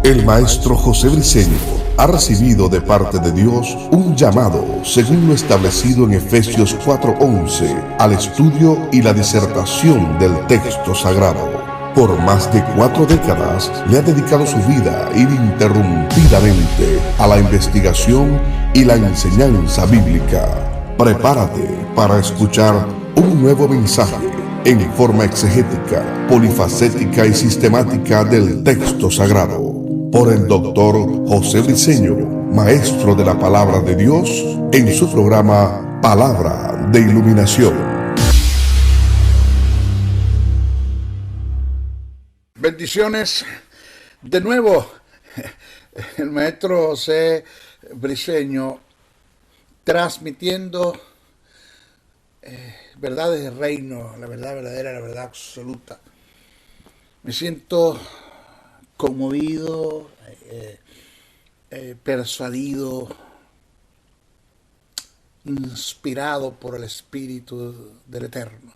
El maestro José Briceño ha recibido de parte de Dios un llamado según lo establecido en Efesios 4:11 al estudio y la disertación del texto sagrado. Por más de 4 décadas le ha dedicado su vida ininterrumpidamente a la investigación y la enseñanza bíblica. Prepárate para escuchar un nuevo mensaje en forma exegética, polifacética y sistemática del texto sagrado, por el doctor José Briceño, maestro de la palabra de Dios, en su programa Palabra de Iluminación. Bendiciones de nuevo. El maestro José Briceño transmitiendo verdades del reino, la verdad verdadera, la verdad absoluta. Me siento conmovido, persuadido, inspirado por el Espíritu del Eterno.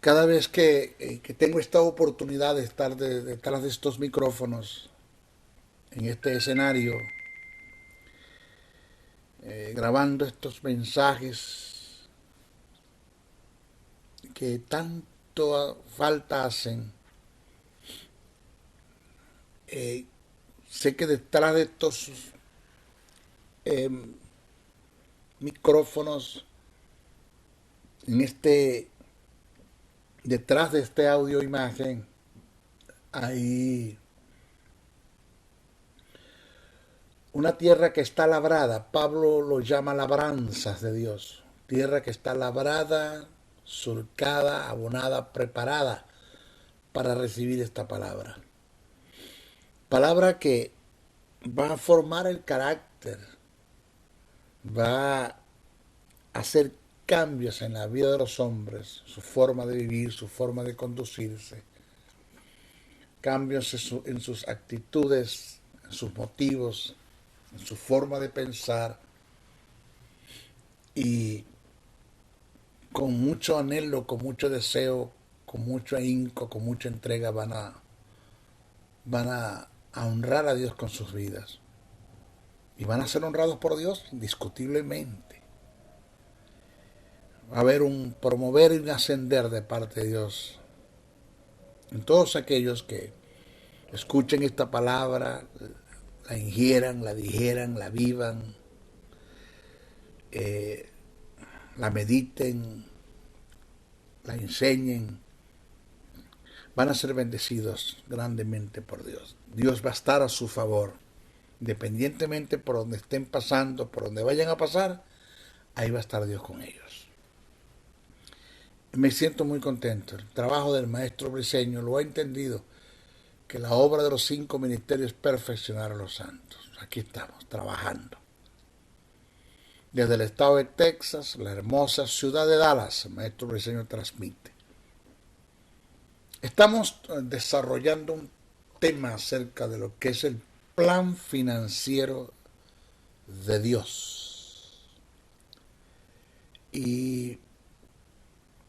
Cada vez que tengo esta oportunidad de estar detrás de estos micrófonos, en este escenario, grabando estos mensajes que tanto falta hacen, sé que detrás de estos micrófonos, detrás de este audio imagen, hay una tierra que está labrada. Pablo lo llama labranzas de Dios. Tierra que está labrada, surcada, abonada, preparada para recibir esta palabra. Palabra que va a formar el carácter, va a hacer cambios en la vida de los hombres, su forma de vivir, su forma de conducirse, cambios en sus actitudes, en sus motivos, en su forma de pensar, y con mucho anhelo, con mucho deseo, con mucho ahínco, con mucha entrega van a honrar a Dios con sus vidas, y van a ser honrados por Dios indiscutiblemente. Va a haber un promover y un ascender de parte de Dios en todos aquellos que escuchen esta palabra, la ingieran, la digieran, la vivan, la mediten, la enseñen. Van a ser bendecidos grandemente por Dios. Dios va a estar a su favor, independientemente por donde estén pasando, por donde vayan a pasar, ahí va a estar Dios con ellos. Me siento muy contento. El trabajo del maestro Briceño lo ha entendido, que la obra de los 5 ministerios es perfeccionar a los santos. Aquí estamos, trabajando. Desde el estado de Texas, la hermosa ciudad de Dallas, el maestro Briceño transmite. Estamos desarrollando un tema acerca de lo que es el plan financiero de Dios. Y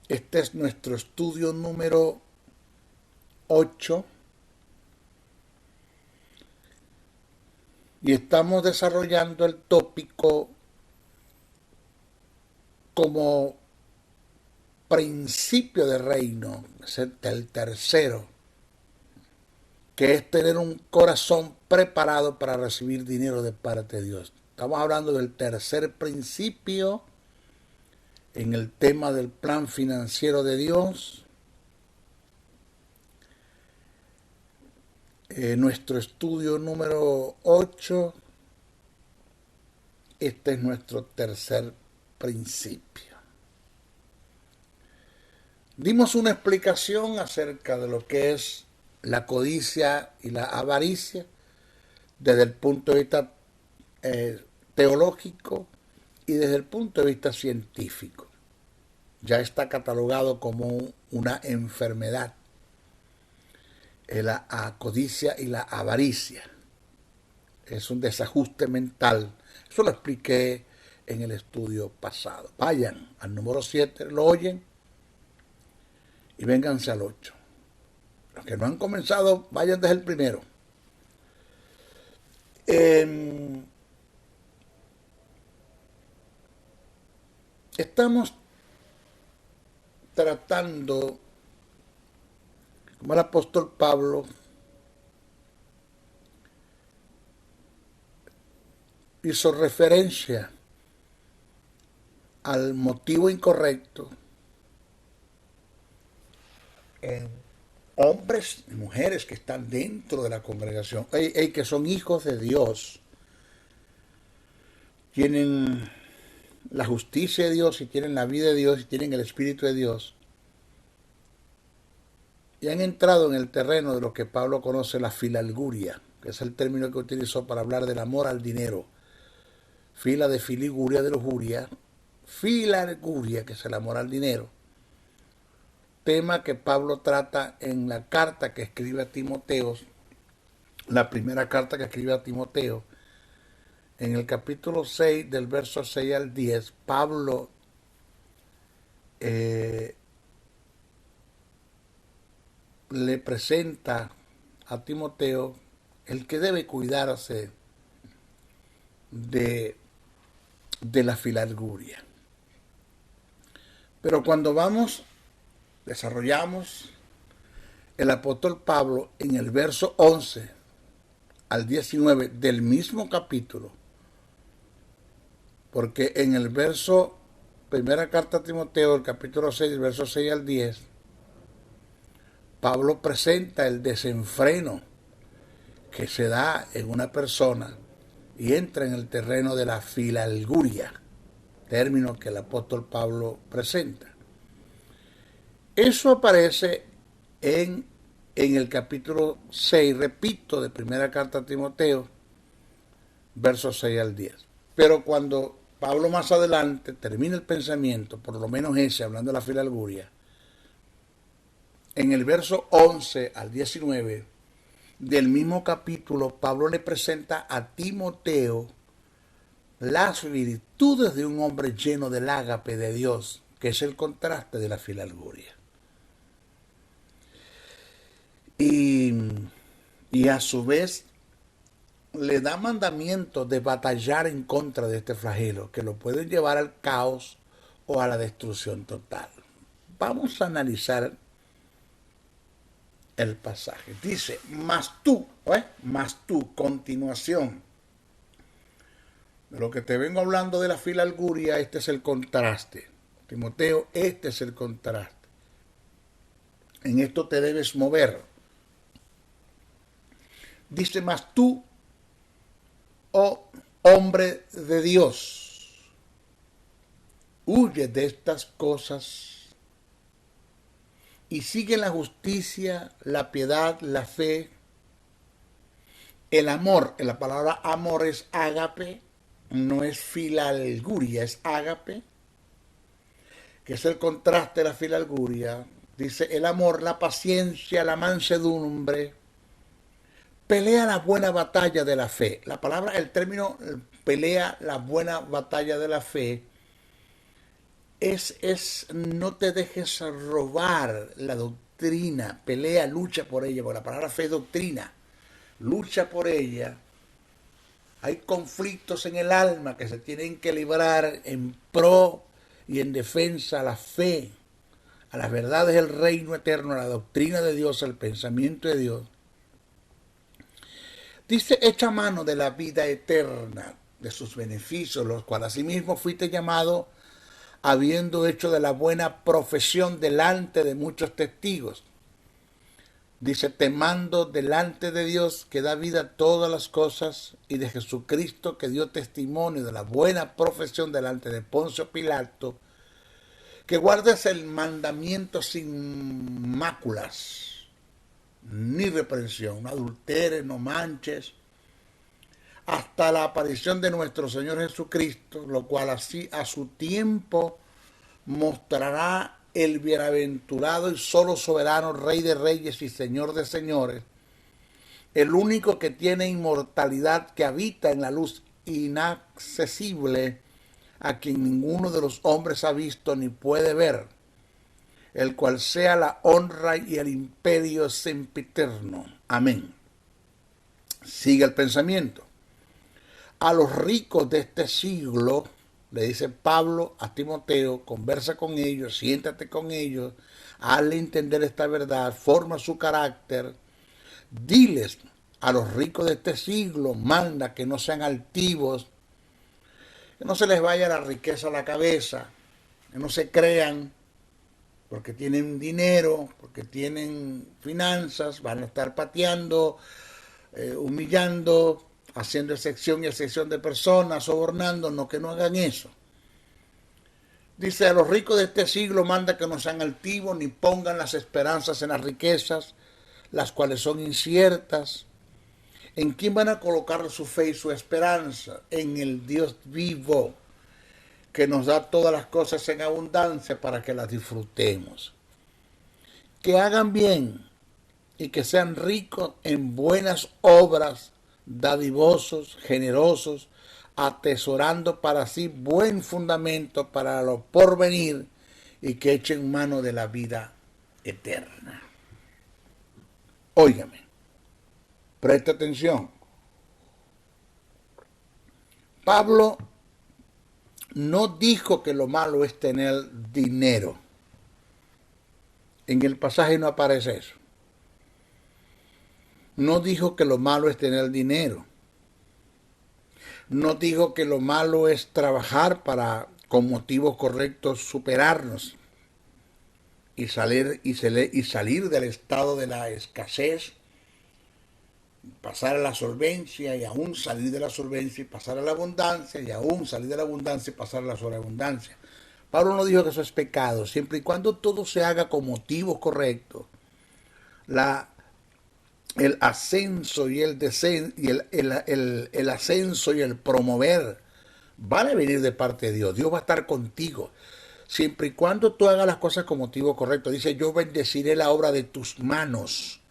este es nuestro estudio número 8. Y estamos desarrollando el tópico como principio de reino, es el tercero, que es tener un corazón preparado para recibir dinero de parte de Dios. Estamos hablando del tercer principio en el tema del plan financiero de Dios. Nuestro estudio número 8, este es nuestro tercer principio. Dimos una explicación acerca de lo que es la codicia y la avaricia desde el punto de vista teológico y desde el punto de vista científico. Ya está catalogado como una enfermedad, la codicia y la avaricia. Es un desajuste mental. Eso lo expliqué en el estudio pasado. Vayan al número 7, lo oyen, y vénganse al 8. Los que no han comenzado, vayan desde el primero. Estamos tratando, como el apóstol Pablo hizo referencia al motivo incorrecto en hombres y mujeres que están dentro de la congregación, que son hijos de Dios, tienen la justicia de Dios y tienen la vida de Dios y tienen el Espíritu de Dios, y han entrado en el terreno de lo que Pablo conoce la filalguria, que es el término que utilizó para hablar del amor al dinero. Fila de filiguria, de lujuria, filalguria, que es el amor al dinero. Tema que Pablo trata en la carta que escribe a Timoteo, la primera carta que escribe a Timoteo. En el capítulo 6, del verso 6 al 10, Pablo le presenta a Timoteo el que debe cuidarse de la filalguria. Pero cuando desarrollamos el apóstol Pablo en el verso 11 al 19 del mismo capítulo, porque en el verso, primera carta a Timoteo, el capítulo 6, el verso 6 al 10, Pablo presenta el desenfreno que se da en una persona y entra en el terreno de la filalguria, término que el apóstol Pablo presenta. Eso aparece en el capítulo 6, repito, de primera carta a Timoteo, versos 6 al 10. Pero cuando Pablo más adelante termina el pensamiento, por lo menos ese, hablando de la filalguria, en el verso 11 al 19 del mismo capítulo, Pablo le presenta a Timoteo las virtudes de un hombre lleno del ágape de Dios, que es el contraste de la filalguria. Y a su vez le da mandamientos de batallar en contra de este flagelo, que lo pueden llevar al caos o a la destrucción total. Vamos a analizar el pasaje. Dice, mas tú, continuación. De lo que te vengo hablando de la filalguria, este es el contraste. Timoteo, este es el contraste. En esto te debes mover. Dice, mas tú, oh hombre de Dios, huye de estas cosas y sigue la justicia, la piedad, la fe, el amor. La palabra amor es ágape, no es filalguria, es ágape, que es el contraste de la filalguria. Dice el amor, la paciencia, la mansedumbre, pelea la buena batalla de la fe. La palabra, el término pelea la buena batalla de la fe es no te dejes robar la doctrina, pelea, lucha por ella, porque la palabra fe es doctrina, lucha por ella. Hay conflictos en el alma que se tienen que librar en pro y en defensa a la fe, a las verdades del reino eterno, a la doctrina de Dios, al pensamiento de Dios. Dice, echa mano de la vida eterna, de sus beneficios, los cuales asimismo fuiste llamado, habiendo hecho de la buena profesión delante de muchos testigos. Dice, te mando delante de Dios que da vida a todas las cosas y de Jesucristo que dio testimonio de la buena profesión delante de Poncio Pilato, que guardes el mandamiento sin máculas ni reprensión, no adulteres, no manches, hasta la aparición de nuestro Señor Jesucristo, lo cual así a su tiempo mostrará el bienaventurado y solo soberano Rey de Reyes y Señor de Señores, el único que tiene inmortalidad, que habita en la luz inaccesible, a quien ninguno de los hombres ha visto ni puede ver, el cual sea la honra y el imperio sempiterno. Amén. Sigue el pensamiento. A los ricos de este siglo, le dice Pablo a Timoteo, conversa con ellos, siéntate con ellos, hazle entender esta verdad, forma su carácter, diles a los ricos de este siglo, manda que no sean altivos, que no se les vaya la riqueza a la cabeza, que no se crean porque tienen dinero, porque tienen finanzas, van a estar pateando, humillando, haciendo excepción y excepción de personas, sobornando, no, que no hagan eso. Dice, a los ricos de este siglo manda que no sean altivos ni pongan las esperanzas en las riquezas, las cuales son inciertas. ¿En quién van a colocar su fe y su esperanza? En el Dios vivo, que nos da todas las cosas en abundancia para que las disfrutemos. Que hagan bien y que sean ricos en buenas obras, dadivosos, generosos, atesorando para sí buen fundamento para lo porvenir y que echen mano de la vida eterna. Óigame, presta atención. Pablo no dijo que lo malo es tener dinero. En el pasaje no aparece eso. No dijo que lo malo es tener dinero. No dijo que lo malo es trabajar para, con motivos correctos, superarnos y salir del estado de la escasez, pasar a la solvencia y aún salir de la solvencia y pasar a la abundancia y aún salir de la abundancia y pasar a la sobreabundancia. Pablo no dijo que eso es pecado, siempre y cuando todo se haga con motivos correctos. El ascenso y el ascenso y el promover van a venir de parte de Dios. Dios va a estar contigo siempre y cuando tú hagas las cosas con motivo correcto. Dice, yo bendeciré la obra de tus manos.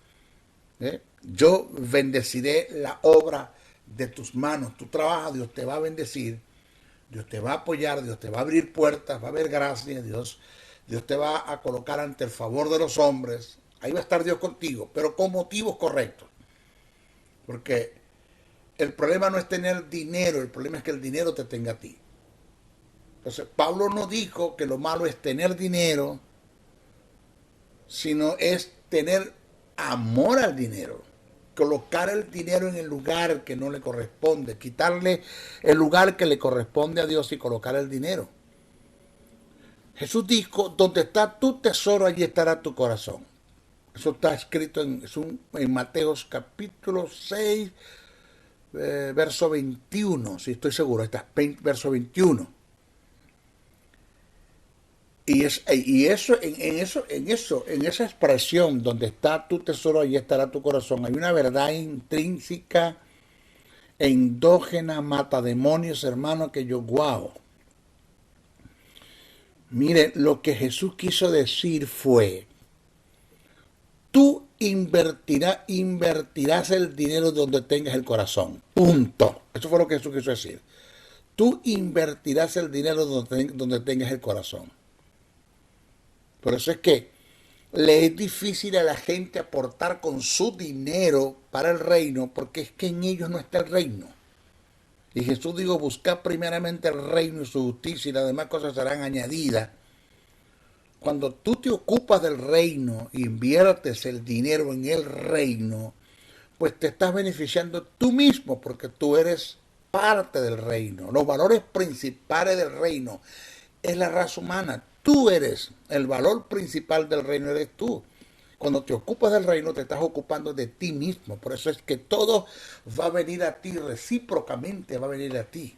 Yo bendeciré la obra de tus manos. Tú trabajas, Dios te va a bendecir, Dios te va a apoyar, Dios te va a abrir puertas, va a haber gracia, Dios te va a colocar ante el favor de los hombres. Ahí va a estar Dios contigo, pero con motivos correctos. Porque el problema no es tener dinero, el problema es que el dinero te tenga a ti. Entonces, Pablo no dijo que lo malo es tener dinero, sino es tener amor al dinero. Colocar el dinero en el lugar que no le corresponde, quitarle el lugar que le corresponde a Dios y colocar el dinero. Jesús dijo, donde está tu tesoro, allí estará tu corazón. Eso está escrito en Mateo capítulo 6, verso 21, si estoy seguro, está verso 21. En esa expresión, donde está tu tesoro, allí estará tu corazón, hay una verdad intrínseca, endógena, mata demonios, hermano, que yo, guau. Mire, lo que Jesús quiso decir fue, tú invertirás el dinero donde tengas el corazón. Punto. Eso fue lo que Jesús quiso decir. Tú invertirás el dinero donde tengas el corazón. Por eso es que le es difícil a la gente aportar con su dinero para el reino, porque es que en ellos no está el reino. Y Jesús dijo, buscad primeramente el reino y su justicia y las demás cosas serán añadidas. Cuando tú te ocupas del reino, inviertes el dinero en el reino, pues te estás beneficiando tú mismo, porque tú eres parte del reino. Los valores principales del reino es la raza humana. Tú eres el valor principal del reino, eres tú. Cuando te ocupas del reino, te estás ocupando de ti mismo. Por eso es que todo va a venir a ti, recíprocamente va a venir a ti.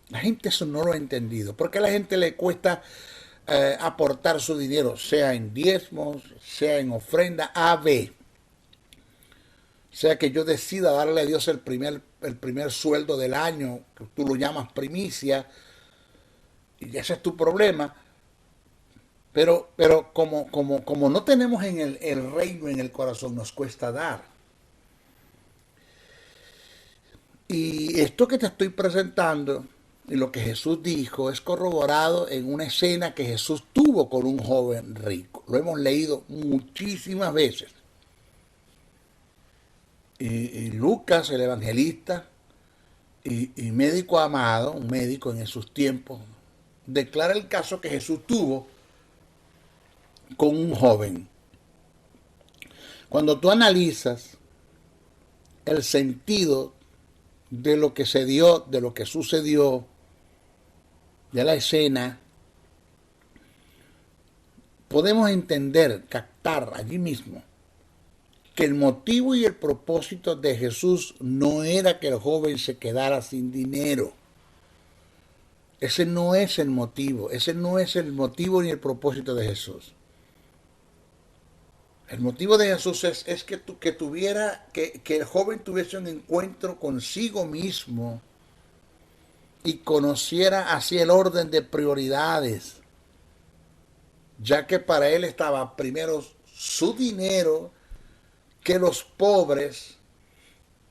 La gente eso no lo ha entendido. ¿Por qué a la gente le cuesta aportar su dinero, sea en diezmos, sea en ofrenda, A, B? Sea que yo decida darle a Dios el primer sueldo del año, que tú lo llamas primicia, y ese es tu problema. Pero como no tenemos en el reino en el corazón, nos cuesta dar. Y esto que te estoy presentando y lo que Jesús dijo es corroborado en una escena que Jesús tuvo con un joven rico. Lo hemos leído muchísimas veces. Y Lucas, el evangelista y médico amado, un médico en esos tiempos, declara el caso que Jesús tuvo con un joven. Cuando tú analizas el sentido de lo que se dio, de lo que sucedió, de la escena, podemos entender, captar allí mismo, que el motivo y el propósito de Jesús no era que el joven se quedara sin dinero. Ese no es el motivo, ni el propósito de Jesús. El motivo de Jesús es que el joven tuviese un encuentro consigo mismo y conociera así el orden de prioridades, ya que para él estaba primero su dinero que los pobres,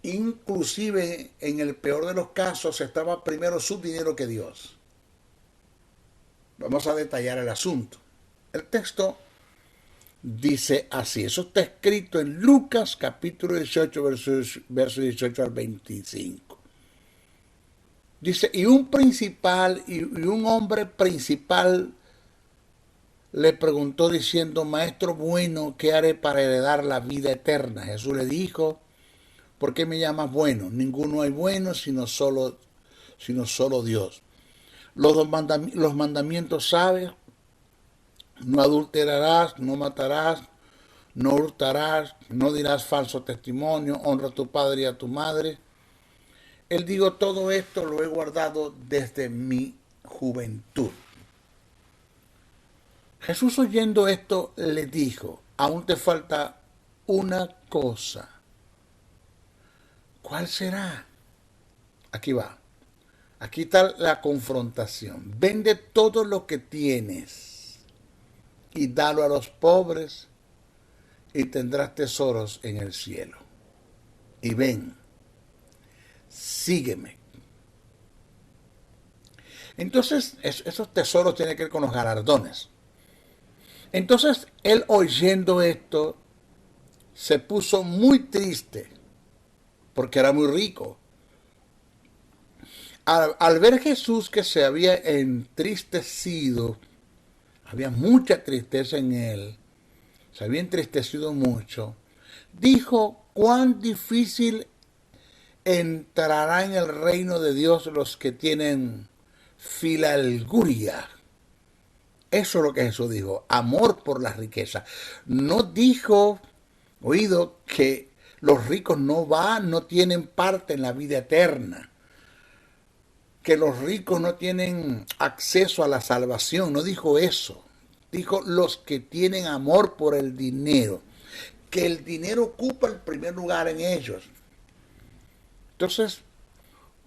inclusive en el peor de los casos, estaba primero su dinero que Dios. Vamos a detallar el asunto. El texto dice así, eso está escrito en Lucas capítulo 18, verso 18 al 25. Dice, y un hombre principal le preguntó diciendo, Maestro bueno, ¿qué haré para heredar la vida eterna? Jesús le dijo, ¿por qué me llamas bueno? Ninguno hay bueno sino solo Dios. Los mandamientos sabes, no adulterarás, no matarás, no hurtarás, no dirás falso testimonio, honra a tu padre y a tu madre. Él dijo, todo esto lo he guardado desde mi juventud. Jesús, oyendo esto, le dijo, aún te falta una cosa. ¿Cuál será? Aquí va. Aquí está la confrontación. Vende todo lo que tienes y dalo a los pobres y tendrás tesoros en el cielo. Y ven, sígueme. Entonces, esos tesoros tienen que ver con los galardones. Entonces, él oyendo esto, se puso muy triste, porque era muy rico. Al ver Jesús que se había entristecido, había mucha tristeza en él, se había entristecido mucho, dijo, cuán difícil entrará en el reino de Dios los que tienen filalguria. Eso es lo que Jesús dijo, amor por la riqueza. No dijo, oído, que los ricos no tienen parte en la vida eterna, que los ricos no tienen acceso a la salvación. No dijo eso. Dijo los que tienen amor por el dinero, que el dinero ocupa el primer lugar en ellos. Entonces,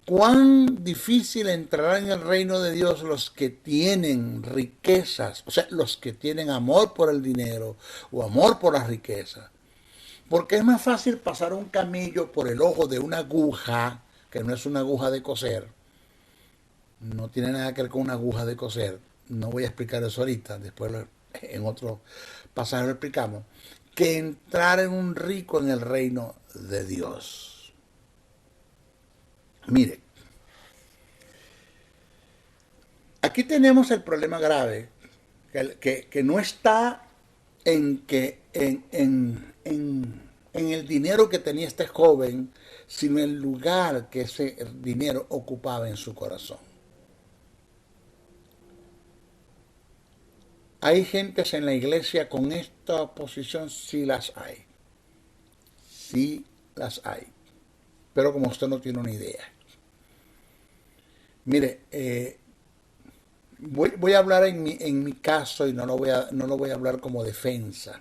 cuán difícil entrará en el reino de Dios los que tienen riquezas, o sea, los que tienen amor por el dinero o amor por las riquezas. Porque es más fácil pasar un camello por el ojo de una aguja, que no es una aguja de coser, no tiene nada que ver con una aguja de coser, no voy a explicar eso ahorita, después en otro pasaje lo explicamos, que entrar en un rico en el reino de Dios. Mire, aquí tenemos el problema grave, que no está en el dinero que tenía este joven, sino en el lugar que ese dinero ocupaba en su corazón. ¿Hay gentes en la iglesia con esta posición? Sí las hay. Sí las hay. Pero como usted no tiene una idea. Mire, voy a hablar en mi caso y no lo voy a hablar como defensa,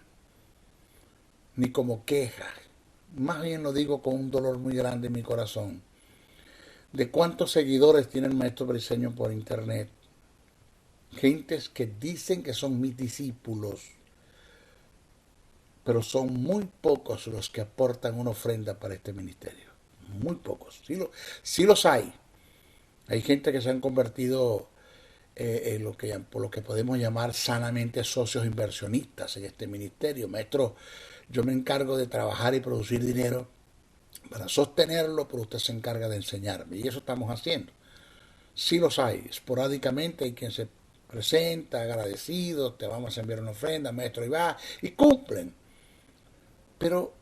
ni como queja. Más bien lo digo con un dolor muy grande en mi corazón. De cuántos seguidores tiene el maestro Briceño por internet. Gentes que dicen que son mis discípulos, pero son muy pocos los que aportan una ofrenda para este ministerio. Muy pocos. Sí los hay. Hay gente que se han convertido por lo que podemos llamar sanamente socios inversionistas en este ministerio. Maestro, yo me encargo de trabajar y producir dinero para sostenerlo, pero usted se encarga de enseñarme. Y eso estamos haciendo. Sí los hay, esporádicamente hay quien se presenta agradecido, te vamos a enviar una ofrenda, maestro, y va, y cumplen. Pero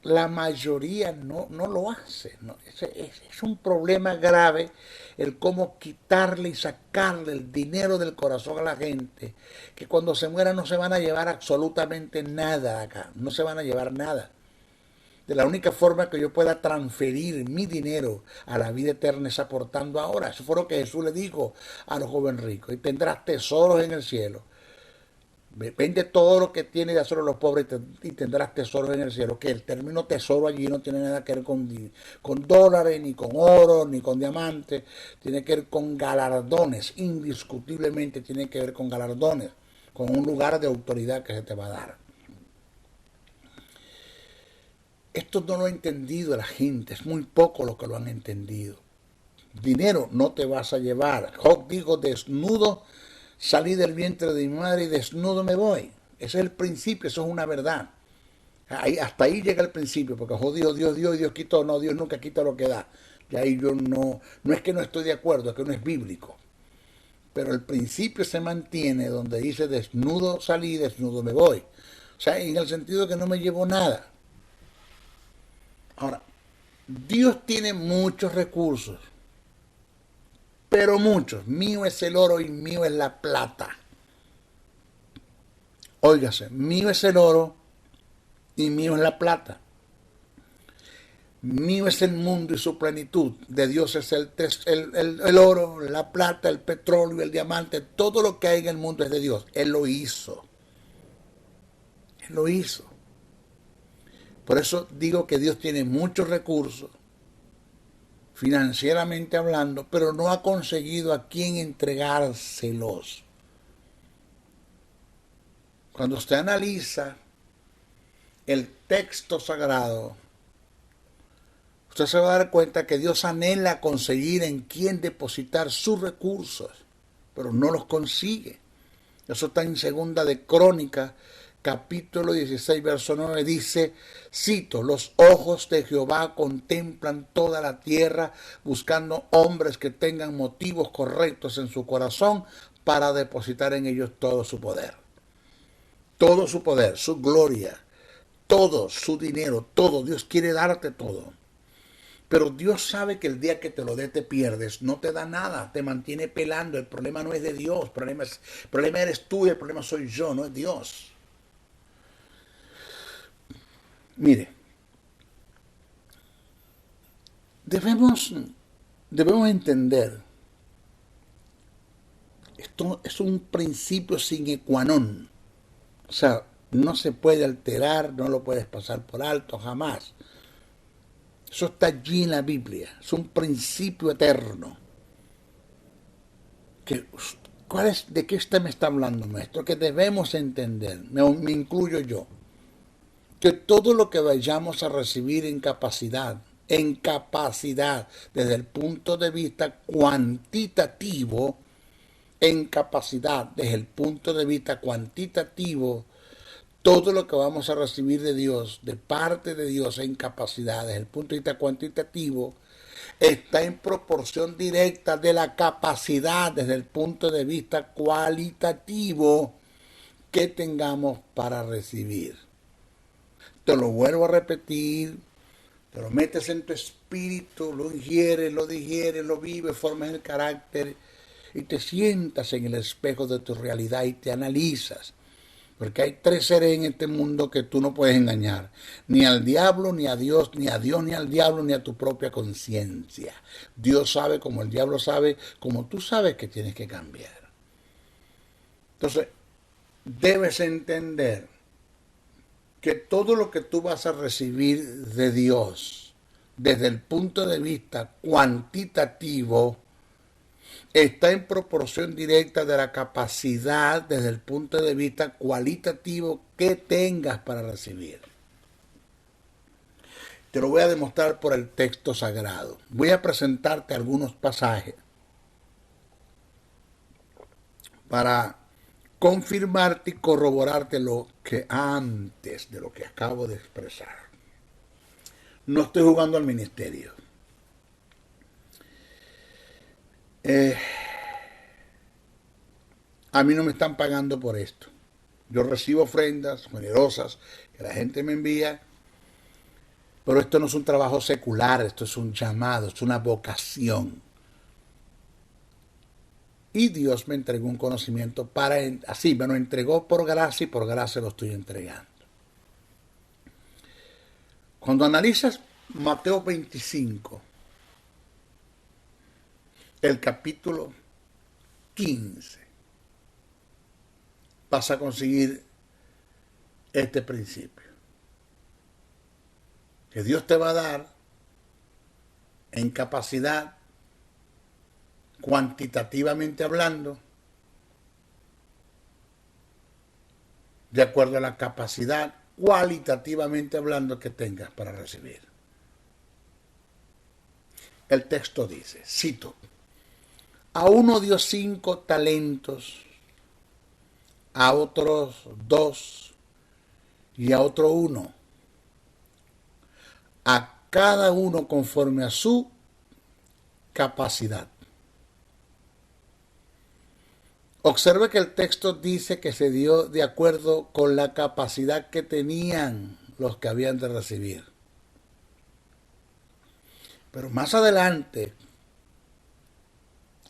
la mayoría no lo hace. ¿No? Es un problema grave el cómo quitarle y sacarle el dinero del corazón a la gente, que cuando se muera no se van a llevar absolutamente nada acá, no se van a llevar nada. De la única forma que yo pueda transferir mi dinero a la vida eterna es aportando ahora. Eso fue lo que Jesús le dijo a los jóvenes ricos. Y tendrás tesoros en el cielo. Vende todo lo que tiene y dáselo a los pobres y tendrás tesoros en el cielo. Que el término tesoro allí no tiene nada que ver con dólares, ni con oro, ni con diamantes. Tiene que ver con galardones. Indiscutiblemente tiene que ver con galardones. Con un lugar de autoridad que se te va a dar. Esto no lo ha entendido la gente. Es muy poco lo que lo han entendido. Dinero no te vas a llevar. Job dijo, desnudo salí del vientre de mi madre y desnudo me voy. Ese es el principio, eso es una verdad. Hasta ahí llega el principio, porque Job dijo, Dios dio y Dios quitó. No, Dios nunca quita lo que da. Y ahí yo no es que no estoy de acuerdo, es que no es bíblico. Pero el principio se mantiene donde dice desnudo salí, desnudo me voy. O sea, en el sentido que no me llevo nada. Ahora, Dios tiene muchos recursos. Pero muchos. Mío es el oro y mío es la plata. Óigase, mío es el oro y mío es la plata. Mío es el mundo y su plenitud. De Dios es el oro, la plata, el petróleo, el diamante. Todo lo que hay en el mundo es de Dios. Él lo hizo. Él lo hizo. Por eso digo que Dios tiene muchos recursos, financieramente hablando, pero no ha conseguido a quién entregárselos. Cuando usted analiza el texto sagrado, usted se va a dar cuenta que Dios anhela conseguir en quién depositar sus recursos, pero no los consigue. Eso está en Segunda de Crónicas, capítulo 16, verso 9, dice, cito, los ojos de Jehová contemplan toda la tierra, buscando hombres que tengan motivos correctos en su corazón para depositar en ellos todo su poder. Todo su poder, su gloria, todo su dinero, todo. Dios quiere darte todo. Pero Dios sabe que el día que te lo dé te pierdes, no te da nada, te mantiene pelando. El problema no es de Dios, el problema eres tú y el problema soy yo, no es Dios. Mire, debemos entender, esto es un principio sine qua non, o sea, no se puede alterar, no lo puedes pasar por alto, jamás. Eso está allí en la Biblia, es un principio eterno. ¿De qué usted me está hablando, maestro? Que debemos entender, me incluyo yo, que todo lo que vayamos a recibir en capacidad, desde el punto de vista cuantitativo, todo lo que vamos a recibir de Dios, de parte de Dios en capacidad, desde el punto de vista cuantitativo, está en proporción directa de la capacidad desde el punto de vista cualitativo que tengamos para recibir. Te lo vuelvo a repetir, te lo metes en tu espíritu, lo ingieres, lo digieres, lo vives, formas el carácter y te sientas en el espejo de tu realidad y te analizas. Porque hay tres seres en este mundo que tú no puedes engañar. Ni al diablo, ni a Dios, ni al diablo, ni a tu propia conciencia. Dios sabe como el diablo sabe, como tú sabes que tienes que cambiar. Entonces, debes entender que todo lo que tú vas a recibir de Dios desde el punto de vista cuantitativo está en proporción directa de la capacidad desde el punto de vista cualitativo que tengas para recibir. Te lo voy a demostrar por el texto sagrado. Voy a presentarte algunos pasajes para confirmarte y corroborarte lo que antes de lo que acabo de expresar. No estoy jugando al ministerio. A mí no me están pagando por esto. Yo recibo ofrendas generosas que la gente me envía, pero esto no es un trabajo secular, esto es un llamado, es una vocación. Y Dios me entregó un conocimiento así, me lo entregó por gracia y por gracia lo estoy entregando. Cuando analizas Mateo 25, el capítulo 15, vas a conseguir este principio. Que Dios te va a dar en capacidad, cuantitativamente hablando, de acuerdo a la capacidad cualitativamente hablando que tengas para recibir. El texto dice, cito, a uno dio 5 talentos, a otros 2 y a otro 1, a cada uno conforme a su capacidad. Observe que el texto dice que se dio de acuerdo con la capacidad que tenían los que habían de recibir. Pero más adelante,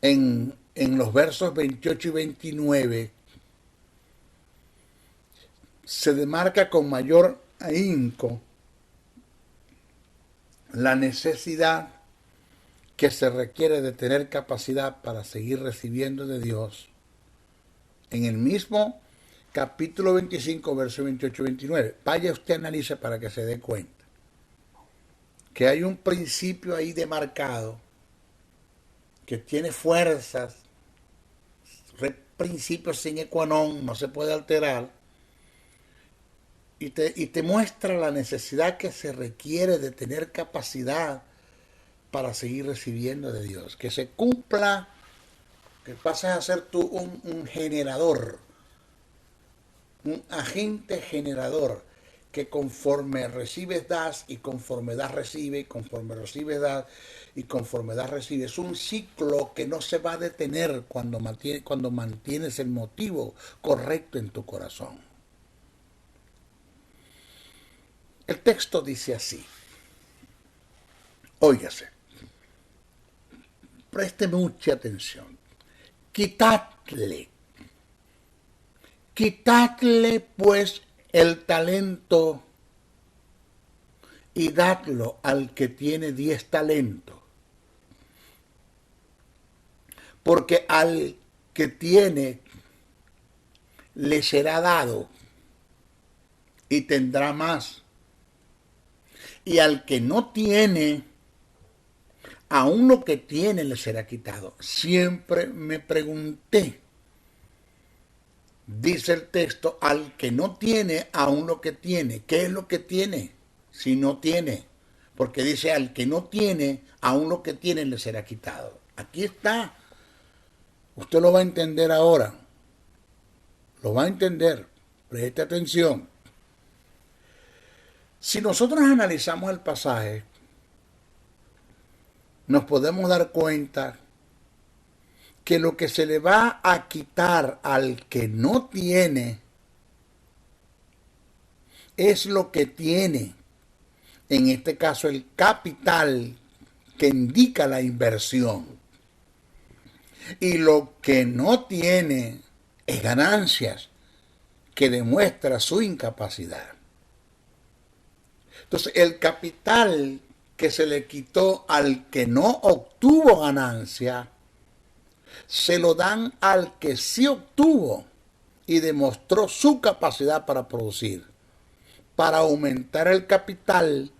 en los versos 28 y 29, se demarca con mayor ahínco la necesidad que se requiere de tener capacidad para seguir recibiendo de Dios. En el mismo capítulo 25, versos 28 y 29. Vaya usted, analice para que se dé cuenta que hay un principio ahí demarcado que tiene fuerzas, principio sine qua non, no se puede alterar, y te muestra la necesidad que se requiere de tener capacidad para seguir recibiendo de Dios. Que se cumpla, que pases a ser tú un generador, un agente generador, que conforme recibes das, y conforme das recibe, y conforme recibes das, y conforme das recibe. Es un ciclo que no se va a detener cuando mantienes el motivo correcto en tu corazón. El texto dice así, óigase, preste mucha atención, quitadle pues el talento y dadlo al que tiene 10 talentos, porque al que tiene le será dado y tendrá más, y al que no tiene, aún lo que tiene le será quitado. Siempre me pregunté, dice el texto, al que no tiene, aún lo que tiene. ¿Qué es lo que tiene si no tiene? Porque dice, al que no tiene, aún lo que tiene le será quitado. Aquí está. Usted lo va a entender ahora. Lo va a entender. Preste atención. Si nosotros analizamos el pasaje, nos podemos dar cuenta que lo que se le va a quitar al que no tiene es lo que tiene, en este caso el capital que indica la inversión, y lo que no tiene es ganancias que demuestra su incapacidad. Entonces el capital que se le quitó al que no obtuvo ganancia, se lo dan al que sí obtuvo y demostró su capacidad para producir, para aumentar el capital,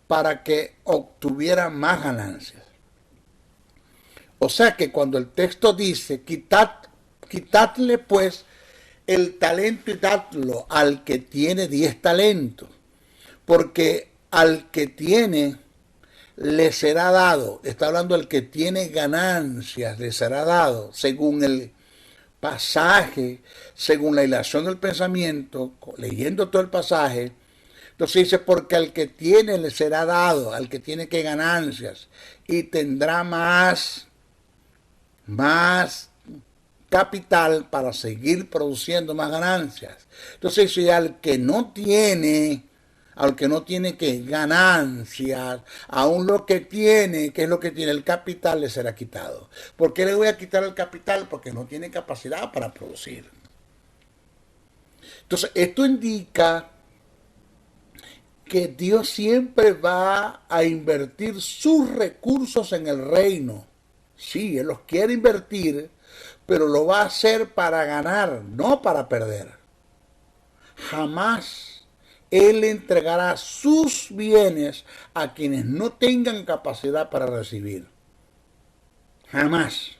para que obtuviera más ganancias. O sea que cuando el texto dice, quitadle pues el talento y dadlo al que tiene 10 talentos, porque al que tiene le será dado. Está hablando del que tiene ganancias, le será dado, según el pasaje, según la hilación del pensamiento, leyendo todo el pasaje. Entonces dice, porque al que tiene le será dado, al que tiene que ganancias, y tendrá más capital para seguir produciendo más ganancias. Entonces dice, al que no tiene que ganancias, aún lo que tiene, que es lo que tiene el capital, le será quitado. ¿Por qué le voy a quitar el capital? Porque no tiene capacidad para producir. Entonces, esto indica que Dios siempre va a invertir sus recursos en el reino. Sí, Él los quiere invertir, pero lo va a hacer para ganar, no para perder. Jamás Él entregará sus bienes a quienes no tengan capacidad para recibir. Jamás.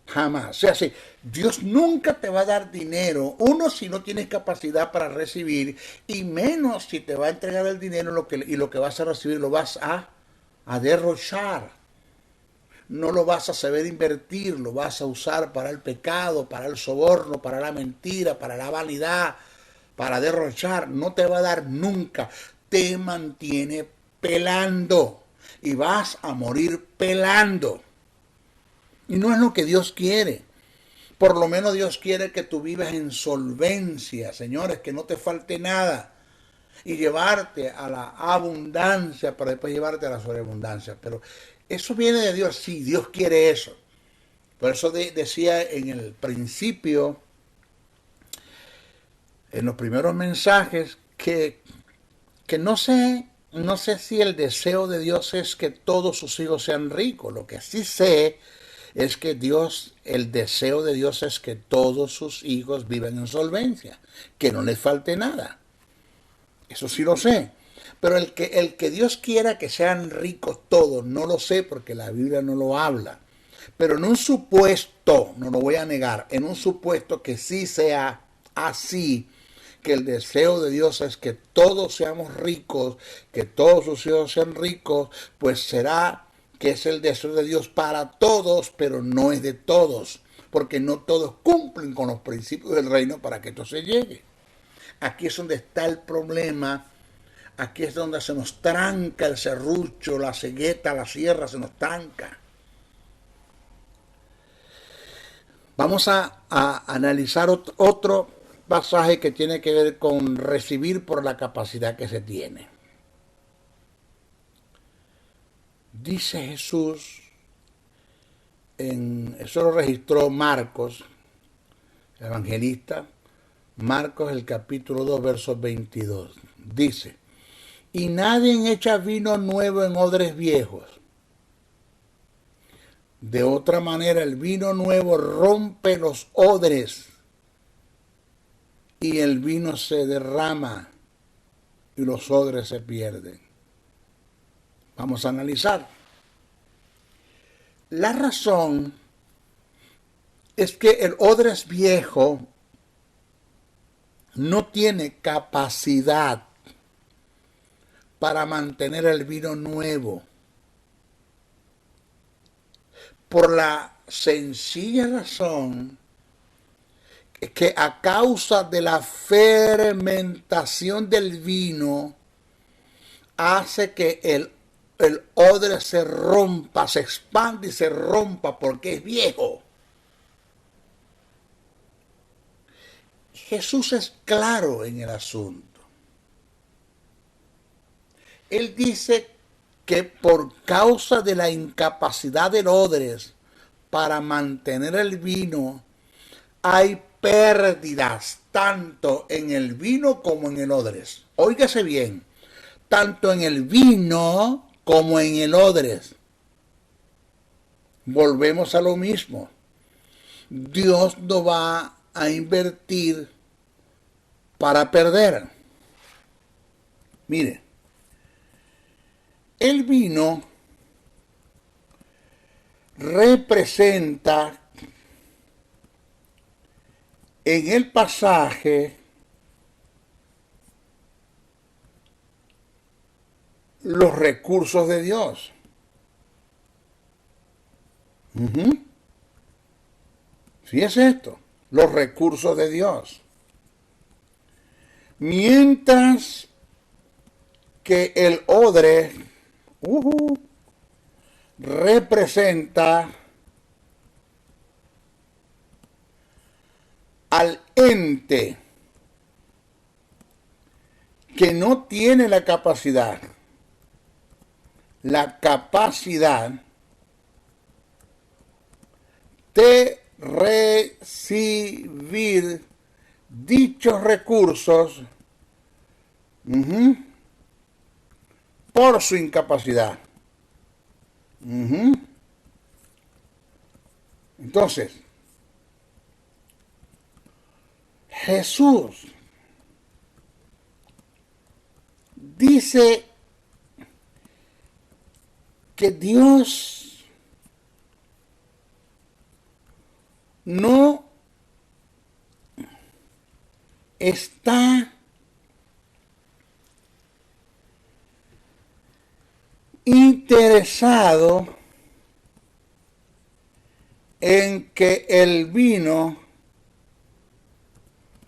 Jamás. O sea, sí, Dios nunca te va a dar dinero, uno, si no tienes capacidad para recibir, y menos si te va a entregar el dinero y lo que vas a recibir lo vas a derrochar. No lo vas a saber invertir, lo vas a usar para el pecado, para el soborno, para la mentira, para la vanidad, para derrochar. No te va a dar nunca. Te mantiene pelando y vas a morir pelando. Y no es lo que Dios quiere. Por lo menos Dios quiere que tú vivas en solvencia, señores, que no te falte nada. Y llevarte a la abundancia para después llevarte a la sobreabundancia. Pero eso viene de Dios, sí, Dios quiere eso. Por eso decía en el principio, en los primeros mensajes, que no sé si el deseo de Dios es que todos sus hijos sean ricos. Lo que sí sé es que el deseo de Dios es que todos sus hijos vivan en solvencia, que no les falte nada. Eso sí lo sé. Pero el que Dios quiera que sean ricos todos, no lo sé porque la Biblia no lo habla. Pero en un supuesto, no lo voy a negar, en un supuesto que sí sea así, que el deseo de Dios es que todos seamos ricos, que todos sus hijos sean ricos, pues será que es el deseo de Dios para todos, pero no es de todos, porque no todos cumplen con los principios del reino para que esto se llegue. Aquí es donde está el problema, aquí es donde se nos tranca el serrucho, la cegueta, la sierra, se nos tranca. Vamos a analizar otro pasaje que tiene que ver con recibir por la capacidad que se tiene. Dice Jesús, eso lo registró Marcos, el evangelista, Marcos el capítulo 2, versos 22. Dice, y nadie echa vino nuevo en odres viejos. De otra manera, el vino nuevo rompe los odres y el vino se derrama y los odres se pierden. Vamos a analizar. La razón es que el odres viejo no tiene capacidad para mantener el vino nuevo. Por la sencilla razón que a causa de la fermentación del vino hace que el odre se rompa, se expande y se rompa porque es viejo. Jesús es claro en el asunto. Él dice que por causa de la incapacidad del odres para mantener el vino, hay pérdidas tanto en el vino como en el odres. Óigase bien, tanto en el vino como en el odres. Volvemos a lo mismo. Dios no va a invertir para perder. Mire, el vino representa en el pasaje los recursos de Dios. Fíjese esto, los recursos de Dios. Mientras que el odre representa al ente que no tiene la capacidad de recibir dichos recursos por su incapacidad. Entonces, Jesús dice que Dios no está interesado en que el vino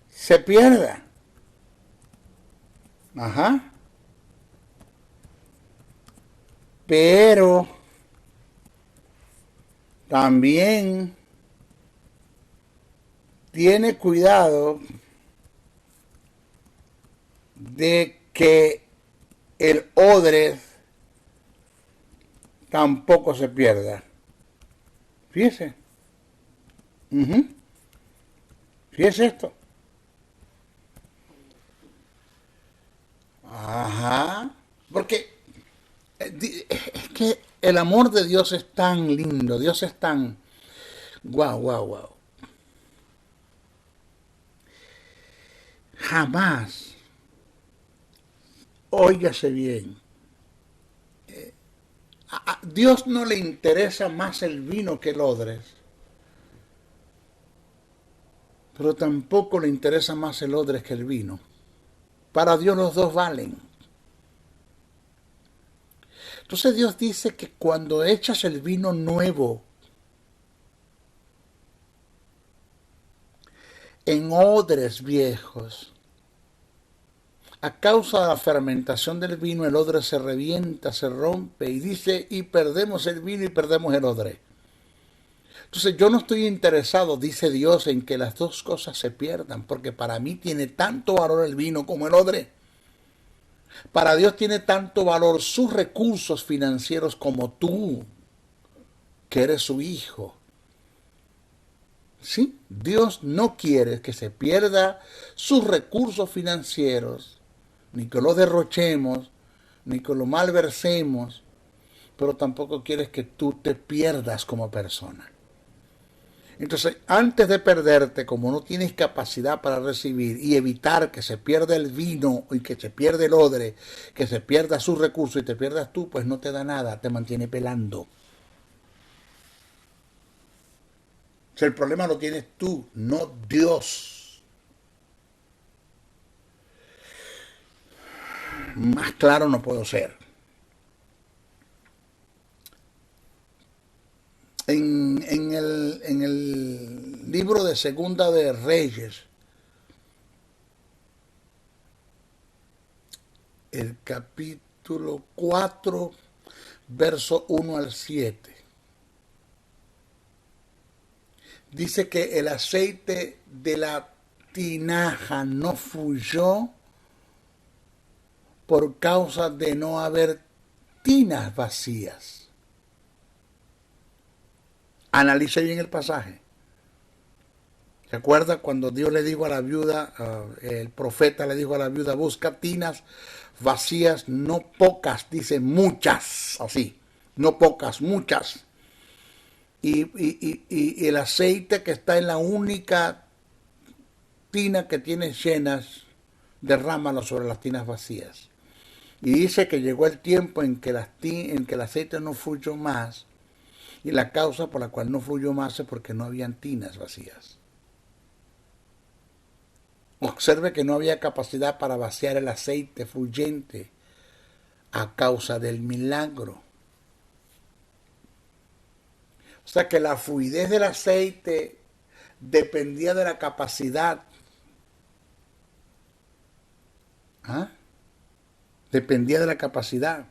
se pierda. Pero también tiene cuidado de que el odre tampoco se pierda. Fíjese. Fíjese esto. Porque es que el amor de Dios es tan lindo, Dios es tan wow. Jamás, óigase bien, a Dios no le interesa más el vino que el odre, pero tampoco le interesa más el odre que el vino. Para Dios los dos valen. Entonces Dios dice que cuando echas el vino nuevo en odres viejos, a causa de la fermentación del vino, el odre se revienta, se rompe, y dice, y perdemos el vino y perdemos el odre. Entonces yo no estoy interesado, dice Dios, en que las dos cosas se pierdan, porque para mí tiene tanto valor el vino como el odre. Para Dios tiene tanto valor sus recursos financieros como tú, que eres su hijo. ¿Sí? Dios no quiere que se pierda sus recursos financieros, ni que los derrochemos, ni que lo malversemos, pero tampoco quieres que tú te pierdas como persona. Entonces, antes de perderte, como no tienes capacidad para recibir y evitar que se pierda el vino y que se pierda el odre, que se pierda sus recursos y te pierdas tú, pues no te da nada, te mantiene pelando. O sea, el problema lo tienes tú, no Dios. Más claro no puedo ser. En el libro de Segunda de Reyes, el capítulo 4, verso 1 al 7, dice que el aceite de la tinaja no fluyó por causa de no haber tinas vacías. Analice bien el pasaje. ¿Se acuerda cuando Dios le dijo a la viuda, el profeta le dijo a la viuda, busca tinas vacías, no pocas, dice muchas, así, no pocas, muchas. Y el aceite que está en la única tina que tiene llenas, derrámalo sobre las tinas vacías. Y dice que llegó el tiempo en que el aceite no fluyó más, y la causa por la cual no fluyó más es porque no habían tinas vacías. Observe que no había capacidad para vaciar el aceite fluyente a causa del milagro. O sea que la fluidez del aceite dependía de la capacidad. ¿Ah? Dependía de la capacidad.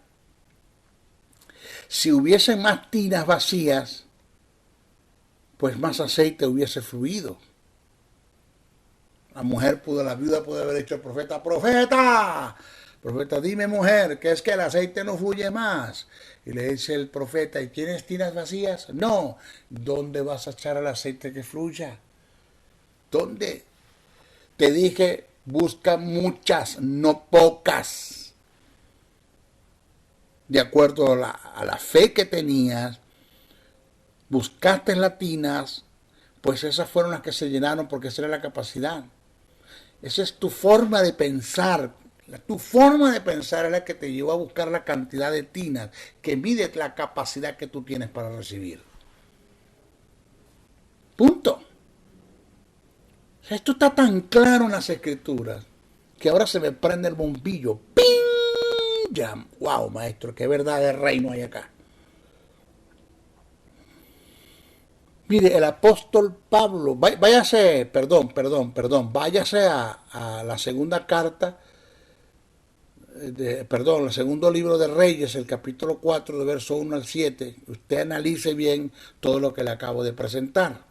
Si hubiesen más tinas vacías, pues más aceite hubiese fluido. La viuda pudo haber dicho al profeta, profeta, dime mujer, que es que el aceite no fluye más. Y le dice el profeta, ¿y tienes tinas vacías? No. ¿Dónde vas a echar el aceite que fluya? ¿Dónde? Te dije, busca muchas, no pocas. De acuerdo a la fe que tenías, buscaste las tinas, pues esas fueron las que se llenaron porque esa era la capacidad. Esa es tu forma de pensar. Tu forma de pensar es la que te llevó a buscar la cantidad de tinas que mide la capacidad que tú tienes para recibir. Punto. O sea, esto está tan claro en las escrituras que ahora se me prende el bombillo. ¡Ping! Ya, wow, maestro, qué verdad de reino hay acá. Mire, el apóstol Pablo, váyase a la segunda carta, el segundo libro de Reyes, el capítulo 4, de verso 1 al 7. Usted analice bien todo lo que le acabo de presentar.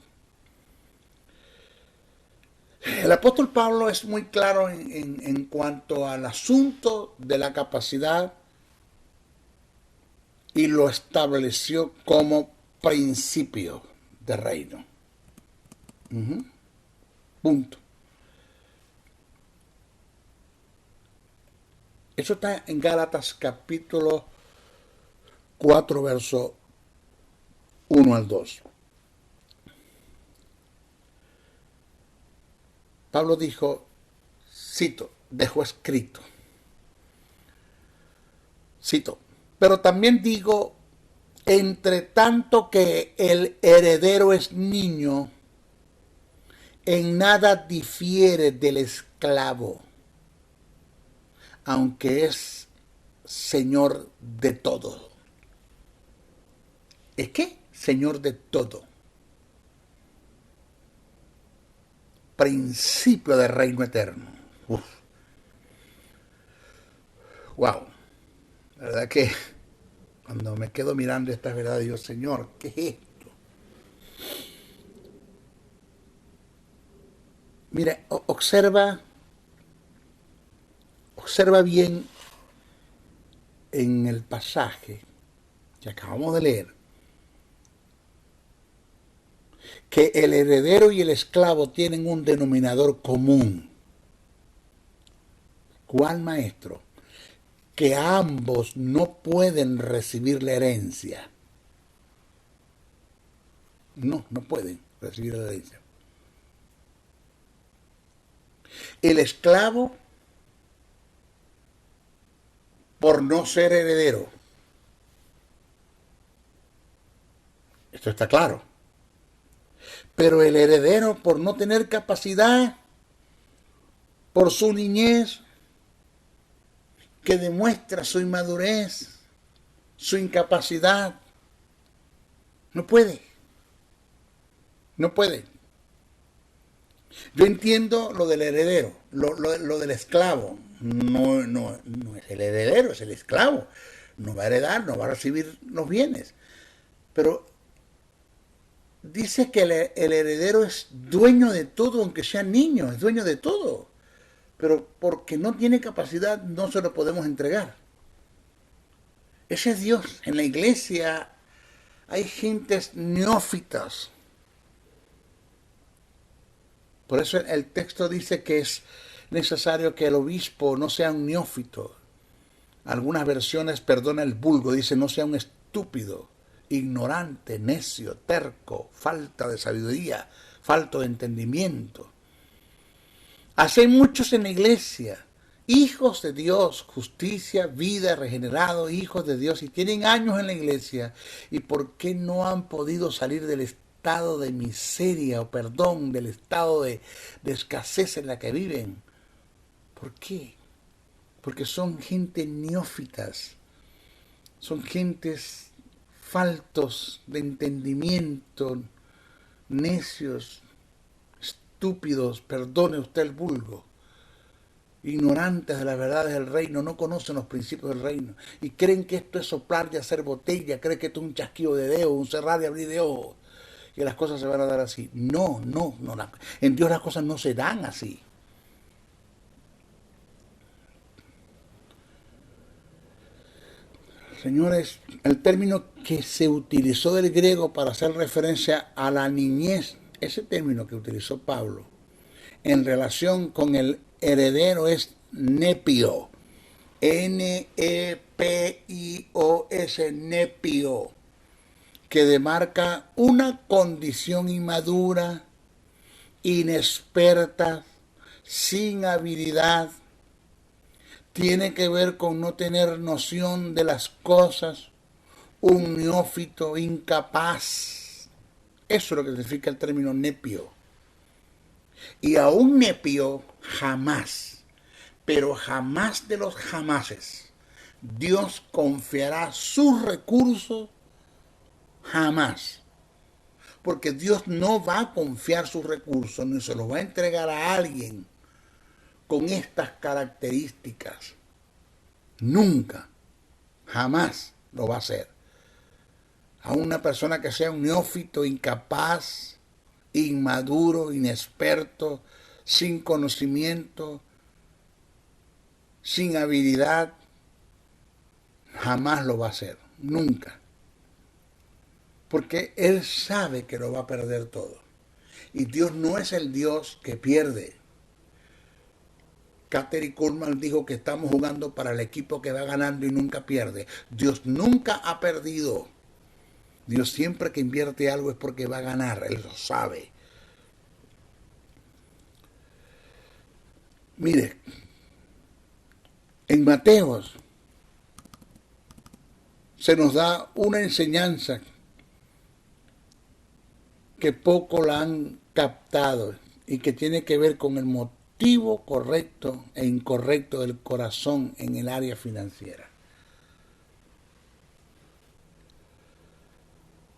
El apóstol Pablo es muy claro en cuanto al asunto de la capacidad y lo estableció como principio de reino. Punto. Eso está en Gálatas capítulo 4, verso 1 al 2. Pablo dijo, cito, dejó escrito, cito, pero también digo, entre tanto que el heredero es niño, en nada difiere del esclavo, aunque es señor de todo. ¿Es qué? Señor de todo. Principio del reino eterno. Uf. Wow. La verdad que cuando me quedo mirando esta verdad, digo, Señor, ¿qué es esto? Mira, observa bien en el pasaje que acabamos de leer, que el heredero y el esclavo tienen un denominador común. ¿Cuál, maestro? Que ambos no pueden recibir la herencia. No pueden recibir la herencia. El esclavo, por no ser heredero. Esto está claro. Pero el heredero, por no tener capacidad, por su niñez, que demuestra su inmadurez, su incapacidad, no puede. No puede. Yo entiendo lo del heredero, lo del esclavo. No es el heredero, es el esclavo. No va a heredar, no va a recibir los bienes. Pero dice que el heredero es dueño de todo, aunque sea niño, es dueño de todo. Pero porque no tiene capacidad, no se lo podemos entregar. Ese es Dios. En la iglesia hay gentes neófitas. Por eso el texto dice que es necesario que el obispo no sea un neófito. Algunas versiones, perdona el vulgo, dice no sea un estúpido, ignorante, necio, terco, falta de sabiduría, falto de entendimiento. Así hay muchos en la iglesia, hijos de Dios, justicia, vida, regenerado, hijos de Dios, y tienen años en la iglesia. ¿Y por qué no han podido salir del estado de miseria, del estado de escasez en la que viven? ¿Por qué? Porque son gente neófitas. Son gentes faltos de entendimiento, necios, estúpidos, perdone usted el vulgo, ignorantes de las verdades del reino, no conocen los principios del reino y creen que esto es soplar y hacer botella, creen que esto es un chasquido de dedo, un cerrar y abrir de ojos, que las cosas se van a dar así. No, en Dios las cosas no se dan así. Señores, el término que se utilizó del griego para hacer referencia a la niñez, ese término que utilizó Pablo en relación con el heredero es nepio, N-E-P-I-O-S, nepio, que demarca una condición inmadura, inexperta, sin habilidad. Tiene que ver con no tener noción de las cosas, un neófito incapaz. Eso es lo que significa el término nepio. Y a un nepio jamás, pero jamás de los jamases, Dios confiará sus recursos, jamás. Porque Dios no va a confiar sus recursos ni se los va a entregar a alguien con estas características. Nunca, jamás lo va a hacer. A una persona que sea un neófito, incapaz, inmaduro, inexperto, sin conocimiento, sin habilidad, jamás lo va a hacer. Nunca. Porque Él sabe que lo va a perder todo. Y Dios no es el Dios que pierde. Katherine Kuhlman dijo que estamos jugando para el equipo que va ganando y nunca pierde. Dios nunca ha perdido. Dios siempre que invierte algo es porque va a ganar. Él lo sabe. Mire, en Mateos se nos da una enseñanza que poco la han captado y que tiene que ver con el motivo correcto e incorrecto del corazón en el área financiera.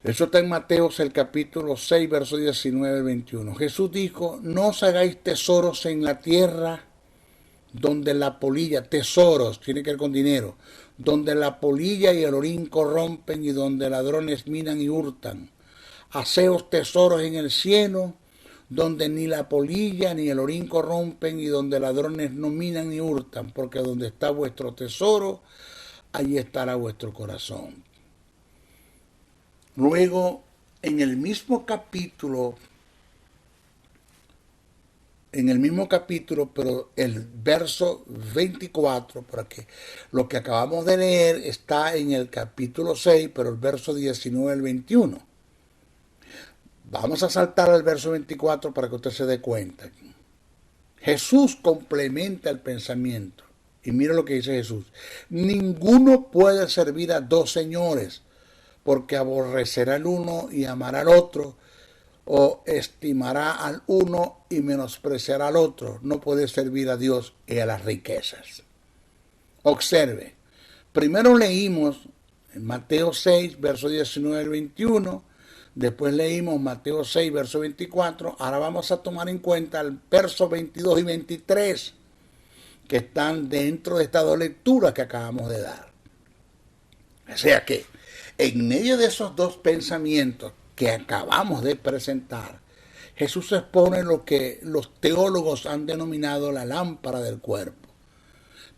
Eso está en Mateos el capítulo 6, versos 19 al 21. Jesús dijo, no os hagáis tesoros en la tierra donde la polilla, tesoros, tiene que ver con dinero, donde la polilla y el orín corrompen y donde ladrones minan y hurtan. Haceos tesoros en el cielo, donde ni la polilla ni el orín corrompen y donde ladrones no minan ni hurtan, porque donde está vuestro tesoro, allí estará vuestro corazón. Luego, en el mismo capítulo, pero el verso 24, porque lo que acabamos de leer está en el capítulo 6, pero el verso 19 al 21. Vamos a saltar al verso 24 para que usted se dé cuenta. Jesús complementa el pensamiento. Y mira lo que dice Jesús. Ninguno puede servir a dos señores, porque aborrecerá al uno y amará al otro, o estimará al uno y menospreciará al otro. No puede servir a Dios y a las riquezas. Observe. Primero leímos en Mateo 6, verso 19 al 21. Después leímos Mateo 6, verso 24. Ahora vamos a tomar en cuenta el verso 22 y 23, que están dentro de estas dos lecturas que acabamos de dar. O sea que, en medio de esos dos pensamientos que acabamos de presentar, Jesús expone lo que los teólogos han denominado la lámpara del cuerpo.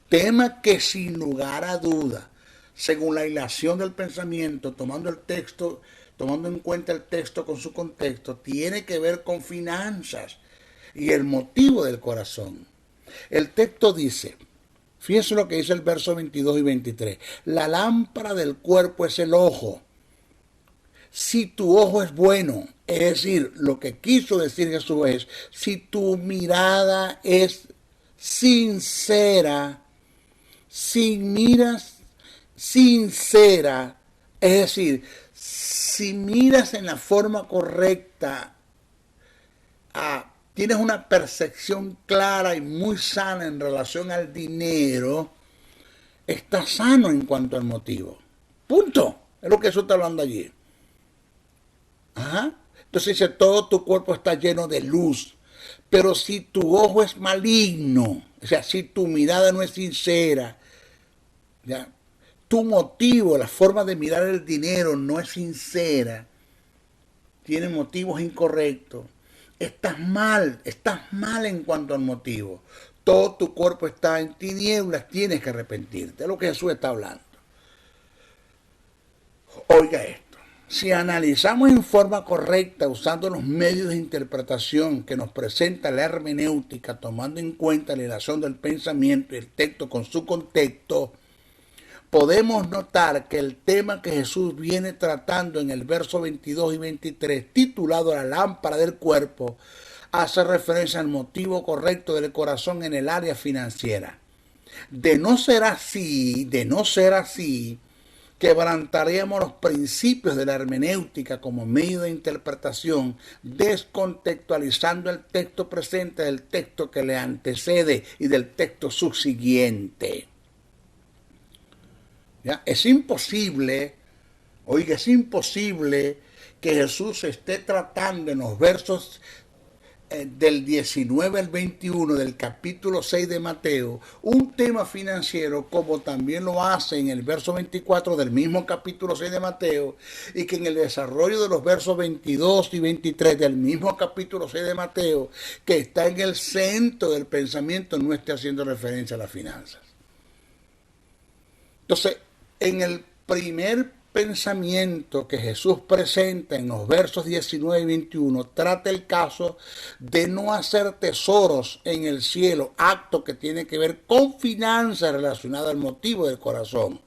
Tema que sin lugar a duda, según la hilación del pensamiento, tomando en cuenta el texto con su contexto, tiene que ver con finanzas y el motivo del corazón. El texto dice, fíjense lo que dice el verso 22 y 23, la lámpara del cuerpo es el ojo. Si tu ojo es bueno, es decir, lo que quiso decir Jesús es, si tu mirada es sincera, sincera, es decir, si miras en la forma correcta, tienes una percepción clara y muy sana en relación al dinero, estás sano en cuanto al motivo. Punto. Es lo que Jesús está hablando allí. Ajá. Entonces dice, todo tu cuerpo está lleno de luz. Pero si tu ojo es maligno, o sea, si tu mirada no es sincera, ¿ya? Tu motivo, la forma de mirar el dinero no es sincera, tiene motivos incorrectos, estás mal en cuanto al motivo. Todo tu cuerpo está en tinieblas, tienes que arrepentirte. Es lo que Jesús está hablando. Oiga esto. Si analizamos en forma correcta, usando los medios de interpretación que nos presenta la hermenéutica, tomando en cuenta la relación del pensamiento y el texto con su contexto, podemos notar que el tema que Jesús viene tratando en el verso 22 y 23, titulado La lámpara del cuerpo, hace referencia al motivo correcto del corazón en el área financiera. De no ser así, quebrantaríamos los principios de la hermenéutica como medio de interpretación, descontextualizando el texto presente del texto que le antecede y del texto subsiguiente. ¿Ya? Es imposible que Jesús esté tratando en los versos del 19 al 21 del capítulo 6 de Mateo un tema financiero, como también lo hace en el verso 24 del mismo capítulo 6 de Mateo, y que en el desarrollo de los versos 22 y 23 del mismo capítulo 6 de Mateo, que está en el centro del pensamiento, no esté haciendo referencia a las finanzas. Entonces, en el primer pensamiento que Jesús presenta en los versos 19 y 21, trata el caso de no hacer tesoros en el cielo, acto que tiene que ver con finanzas relacionadas al motivo del corazón.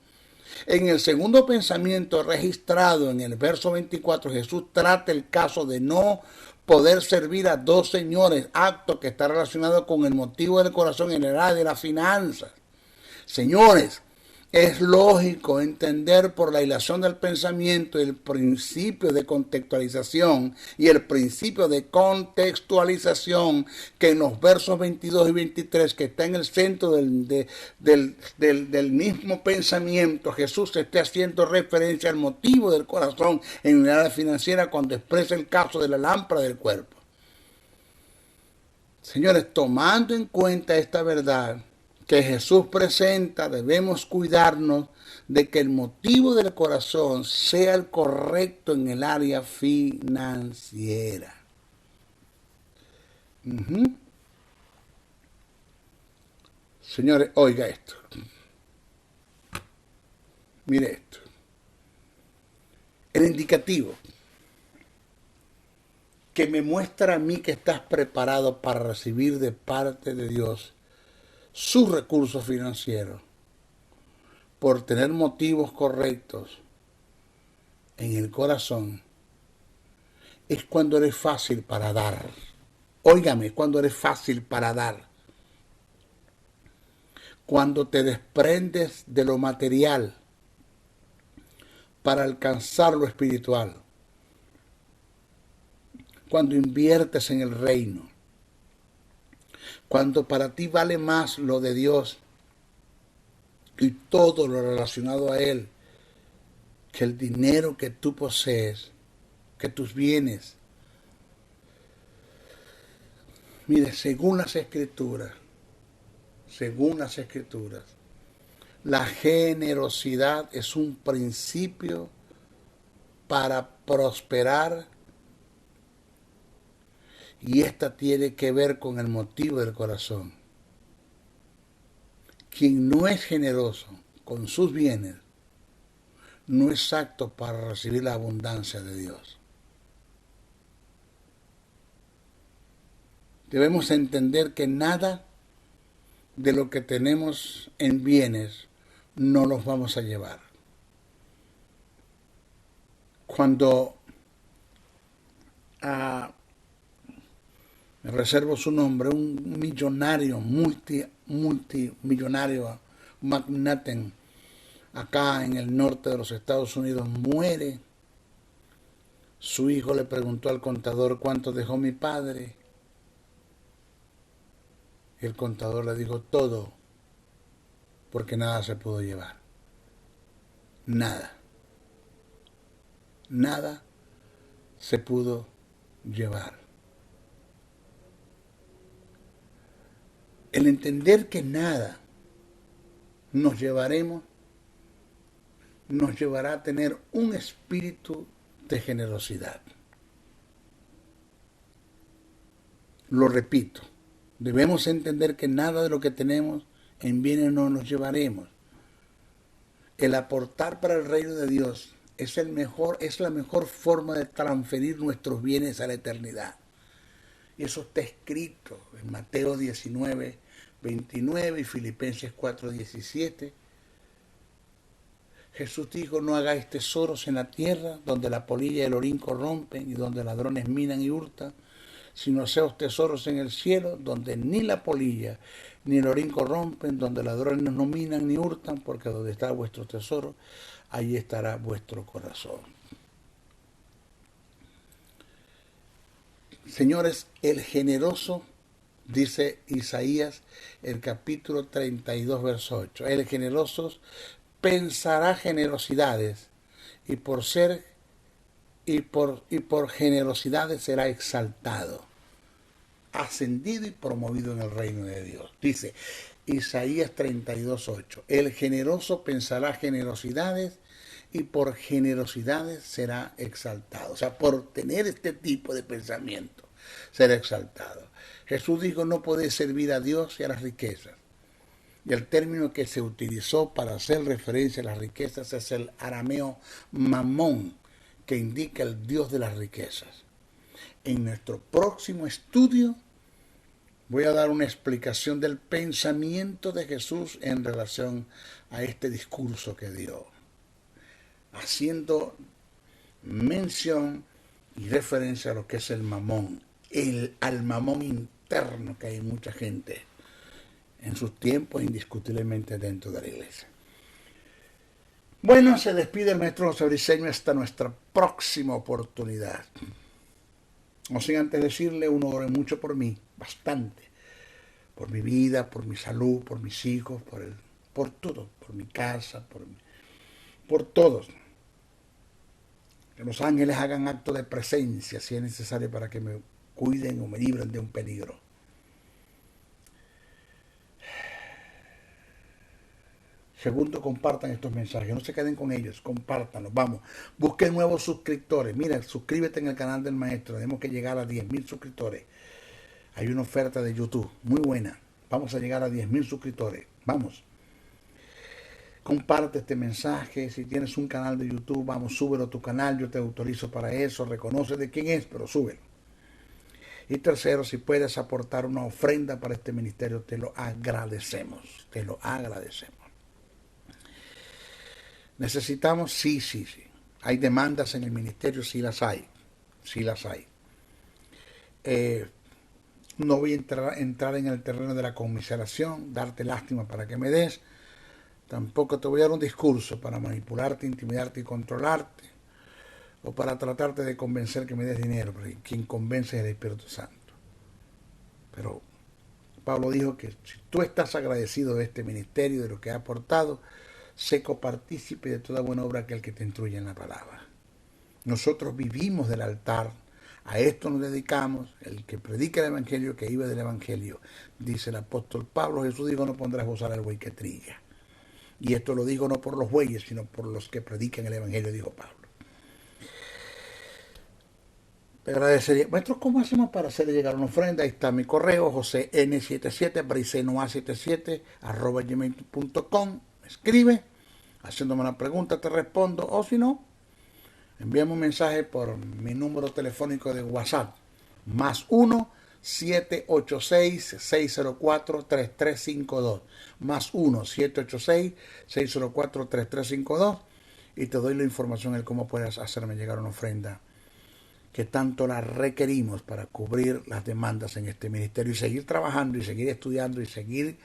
En el segundo pensamiento registrado en el verso 24, Jesús trata el caso de no poder servir a dos señores, acto que está relacionado con el motivo del corazón en el área de las finanzas. Señores, es lógico entender por la hilación del pensamiento el principio de contextualización y el principio de contextualización que en los versos 22 y 23, que está en el centro del mismo pensamiento, Jesús esté haciendo referencia al motivo del corazón en la área financiera cuando expresa el caso de la lámpara del cuerpo. Señores, tomando en cuenta esta verdad que Jesús presenta, debemos cuidarnos de que el motivo del corazón sea el correcto en el área financiera. Señores, oiga esto. Mire esto. El indicativo que me muestra a mí que estás preparado para recibir de parte de Dios sus recursos financieros por tener motivos correctos en el corazón es cuando eres fácil para dar. Óigame, cuando eres fácil para dar. Cuando te desprendes de lo material para alcanzar lo espiritual. Cuando inviertes en el reino. Cuando para ti vale más lo de Dios y todo lo relacionado a Él que el dinero que tú posees, que tus bienes. Mire, según las Escrituras, la generosidad es un principio para prosperar, y esta tiene que ver con el motivo del corazón. Quien no es generoso con sus bienes no es apto para recibir la abundancia de Dios. Debemos entender que nada de lo que tenemos en bienes no los vamos a llevar. Cuando me reservo su nombre, un millonario, multimillonario, magnate, acá en el norte de los Estados Unidos, muere. Su hijo le preguntó al contador cuánto dejó mi padre. El contador le dijo todo, porque nada se pudo llevar. Nada. nada se pudo llevar. El entender que nada nos llevaremos nos llevará a tener un espíritu de generosidad. Lo repito, debemos entender que nada de lo que tenemos en bienes no nos llevaremos. El aportar para el reino de Dios es la mejor forma de transferir nuestros bienes a la eternidad. Y eso está escrito en Mateo 19, 29 y Filipenses 4, 17. Jesús dijo: no hagáis tesoros en la tierra, donde la polilla y el orín corrompen y donde ladrones minan y hurtan, sino haceos tesoros en el cielo, donde ni la polilla ni el orín corrompen, donde ladrones no minan ni hurtan, porque donde está vuestro tesoro, allí estará vuestro corazón. Señores, el generoso, dice Isaías, el capítulo 32, verso 8, el generoso pensará generosidades y por generosidades será exaltado, ascendido y promovido en el reino de Dios. Dice Isaías 32, 8, el generoso pensará generosidades y por generosidades será exaltado. O sea, por tener este tipo de pensamiento será exaltado. Jesús dijo: no podéis servir a Dios y a las riquezas. Y el término que se utilizó para hacer referencia a las riquezas es el arameo mamón, que indica el Dios de las riquezas. En nuestro próximo estudio voy a dar una explicación del pensamiento de Jesús en relación a este discurso que dio, haciendo mención y referencia a lo que es el mamón, al mamón interno que hay en mucha gente en sus tiempos, indiscutiblemente dentro de la iglesia. Bueno, se despide el maestro José Briceño hasta nuestra próxima oportunidad. No sin antes decirle: uno ore mucho por mí, bastante, por mi vida, por mi salud, por mis hijos, por todo, por mi casa, por todos. Que los ángeles hagan acto de presencia si es necesario para que me cuiden o me libren de un peligro. Segundo, compartan estos mensajes, no se queden con ellos, compártanlos, vamos, busquen nuevos suscriptores. Mira, suscríbete en el canal del maestro, tenemos que llegar a 10.000 suscriptores. Hay una oferta de YouTube muy buena, vamos a llegar a 10.000 suscriptores, vamos. Comparte este mensaje, si tienes un canal de YouTube, vamos, súbelo a tu canal, yo te autorizo para eso, reconoce de quién es, pero súbelo. Y tercero, si puedes aportar una ofrenda para este ministerio, te lo agradecemos, te lo agradecemos. ¿Necesitamos? Sí. ¿Hay demandas en el ministerio? Sí las hay. No voy a entrar en el terreno de la conmiseración, darte lástima para que me des. Tampoco te voy a dar un discurso para manipularte, intimidarte y controlarte, o para tratarte de convencer que me des dinero, porque quien convence es el Espíritu Santo. Pero Pablo dijo que si tú estás agradecido de este ministerio, de lo que ha aportado, sé copartícipe de toda buena obra aquel que te instruye en la palabra. Nosotros vivimos del altar, a esto nos dedicamos, el que predica el evangelio, que vive del evangelio. Dice el apóstol Pablo: Jesús dijo: no pondrás bozal al buey que trilla. Y esto lo digo no por los bueyes, sino por los que predican el evangelio, dijo Pablo. Te agradecería. Maestro, ¿cómo hacemos para hacerle llegar una ofrenda? Ahí está mi correo, josén77, bricenoa77, @gmail.com. Escribe, haciéndome una pregunta, te respondo, o si no, envíame un mensaje por mi número telefónico de WhatsApp, +1 786 604 3352, +1 786 604 3352, y te doy la información de cómo puedes hacerme llegar una ofrenda que tanto la requerimos para cubrir las demandas en este ministerio y seguir trabajando y seguir estudiando y seguir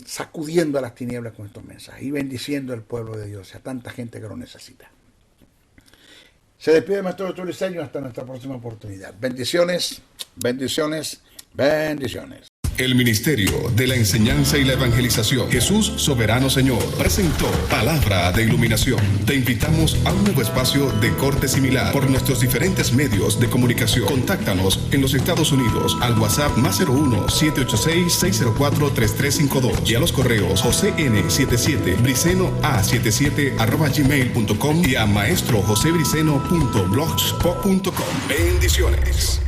sacudiendo a las tinieblas con estos mensajes y bendiciendo al pueblo de Dios, a tanta gente que lo necesita. Se despide el maestro José Briceño hasta nuestra próxima oportunidad. Bendiciones, bendiciones, bendiciones. El Ministerio de la Enseñanza y la Evangelización, Jesús Soberano Señor, presentó Palabra de Iluminación. Te invitamos a un nuevo espacio de corte similar por nuestros diferentes medios de comunicación. Contáctanos en los Estados Unidos al WhatsApp +01 786 604-3352 y a los correos josn77briceno@gmail.com y a maestrojosebriceno.blogspot.com. Bendiciones.